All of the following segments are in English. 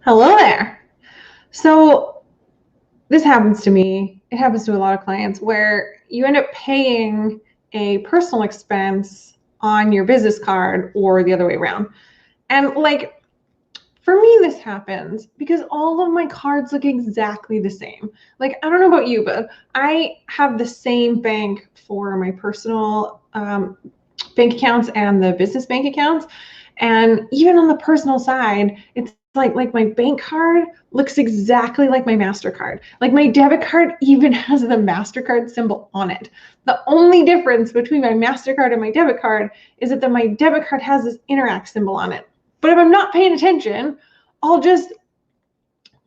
Hello there. So this happens to me. It happens to a lot of clients where you end up paying a personal expense on your business card or the other way around. And like for me, this happens because all of my cards look exactly the same. Like, I don't know about you, but I have the same bank for my personal bank accounts and the business bank accounts. And even on the personal side, it's like my bank card looks exactly like my MasterCard. Like my debit card even has the MasterCard symbol on it. The only difference between my MasterCard and my debit card is that my debit card has this Interact symbol on it. But if I'm not paying attention, I'll just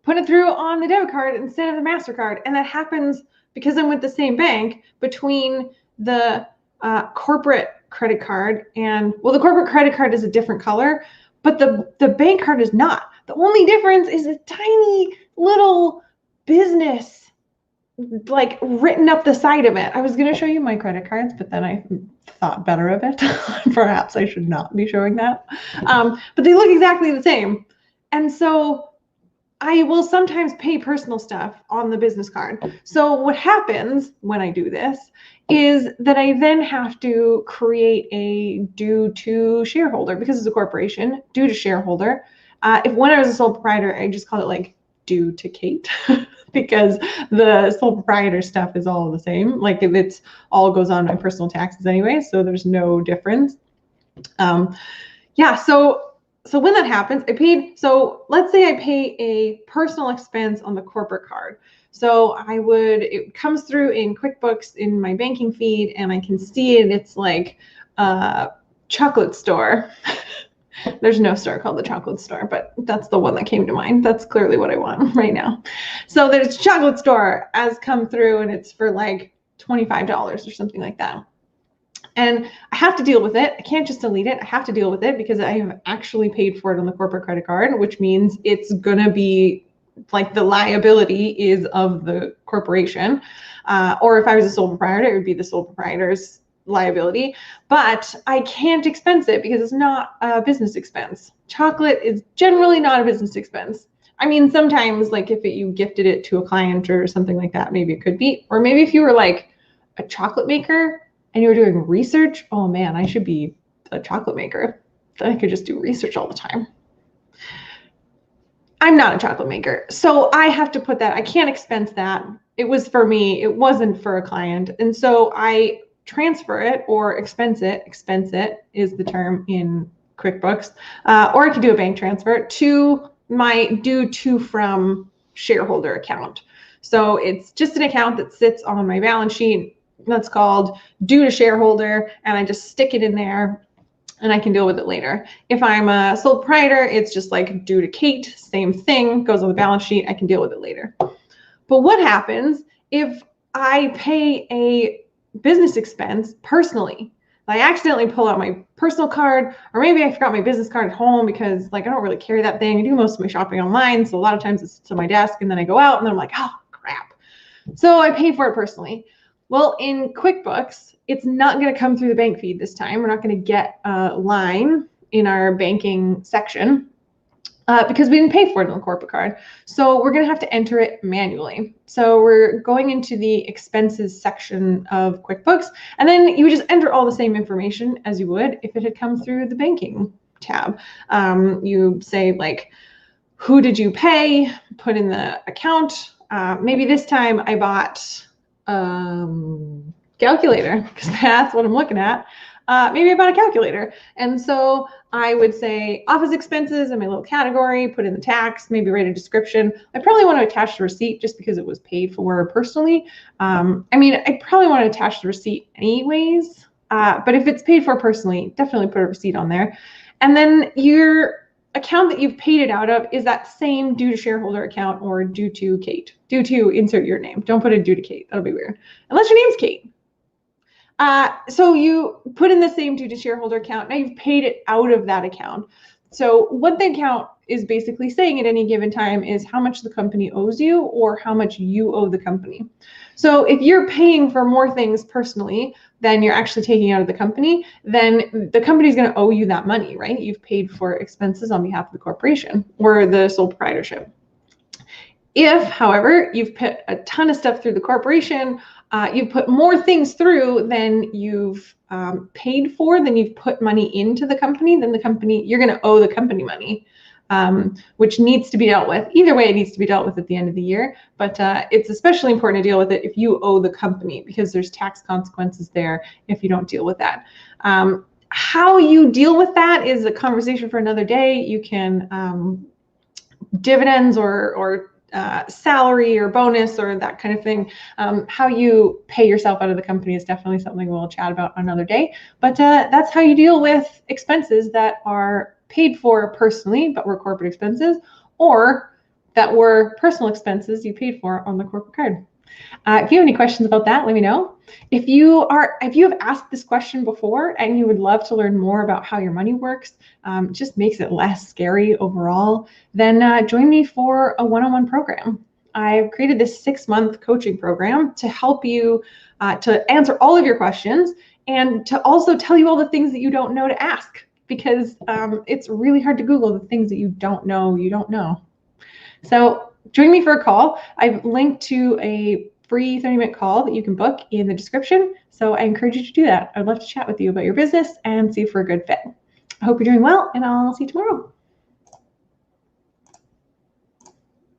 put it through on the debit card instead of the MasterCard. And that happens because I'm with the same bank between the corporate credit card and, well, the corporate credit card is a different color, but the bank card is not. The only difference is a tiny little business like written up the side of it. I was going to show you my credit cards, but then I thought better of it. Perhaps I should not be showing that. But they look exactly the same. And so I will sometimes pay personal stuff on the business card. So what happens when I do this is that I then have to create a due to shareholder because it's a corporation, due to shareholder. If when I was a sole proprietor, I just called it like due to Kate because the sole proprietor stuff is all the same. Like if it's all goes on my personal taxes anyway, so there's no difference. Yeah, so when that happens, so let's say I pay a personal expense on the corporate card. So it comes through in QuickBooks in my banking feed and I can see it. It's like a chocolate store. There's no store called the chocolate store, but that's the one that came to mind. That's clearly what I want right now. So there's chocolate store has come through and it's for like $25 or something like that. And I have to deal with it. I can't just delete it. I have to deal with it because I have actually paid for it on the corporate credit card, which means it's going to be like the liability is of the corporation. Or if I was a sole proprietor, it would be the sole proprietor's liability. But I can't expense it because it's not a business expense. Chocolate is generally not a business expense. I mean, sometimes like if you gifted it to a client or something like that, maybe it could be. Or maybe if you were like a chocolate maker and you were doing research, oh man, I should be a chocolate maker. Then I could just do research all the time. I'm not a chocolate maker, so I have to put that. I can't expense that. It was for me. It wasn't for a client. And so I transfer it or expense it. Expense it is the term in QuickBooks. Or I could do a bank transfer to my due to from shareholder account. So it's just an account that sits on my balance sheet that's called due to shareholder, and I just stick it in there and I can deal with it later. If I'm a sole proprietor, it's just like due to Kate, same thing, goes on the balance sheet, I can deal with it later. But what happens if I pay a business expense personally? I accidentally pull out my personal card, or maybe I forgot my business card at home because like I don't really carry that thing. I do most of my shopping online, so a lot of times it's to my desk and then I go out and then I'm like, oh crap. So I pay for it personally. Well, in QuickBooks, it's not going to come through the bank feed this time. We're not going to get a line in our banking section because we didn't pay for it on the corporate card. So we're going to have to enter it manually. So we're going into the expenses section of QuickBooks, and then you would just enter all the same information as you would if it had come through the banking tab. You say like, who did you pay? Put in the account. Maybe this time I bought calculator because that's what I'm looking at. Maybe I bought a calculator. And so I would say office expenses in my little category, put in the tax, maybe write a description. I probably want to attach the receipt just because it was paid for personally. I mean, I probably want to attach the receipt anyways, but if it's paid for personally, definitely put a receipt on there. And then your account that you've paid it out of is that same due to shareholder account or due to Kate. Due to insert your name. Don't put a due to Kate. That'll be weird. Unless your name's Kate. So you put in the same due to shareholder account. Now you've paid it out of that account. So what the account is basically saying at any given time is how much the company owes you or how much you owe the company. So if you're paying for more things personally than you're actually taking out of the company, then the company is going to owe you that money, right? You've paid for expenses on behalf of the corporation or the sole proprietorship. If, however, you've put a ton of stuff through the corporation, you've put more things through than you've paid for, than you've put money into the company, then the company, you're going to owe the company money, which needs to be dealt with. Either way, it needs to be dealt with at the end of the year, but it's especially important to deal with it if you owe the company, because there's tax consequences there if you don't deal with that. How you deal with that is a conversation for another day. You can dividends or salary or bonus or that kind of thing. How you pay yourself out of the company is definitely something we'll chat about another day. But that's how you deal with expenses that are paid for personally but were corporate expenses, or that were personal expenses you paid for on the corporate card. If you have any questions about that, let me know. If you have asked this question before and you would love to learn more about how your money works, just makes it less scary overall, then join me for a one-on-one program. I've created this 6-month coaching program to help you to answer all of your questions and to also tell you all the things that you don't know to ask, because it's really hard to Google the things that you don't know. So join me for a call. I've linked to a free 30-minute call that you can book in the description. So I encourage you to do that. I'd love to chat with you about your business and see if we're a good fit. I hope you're doing well, and I'll see you tomorrow.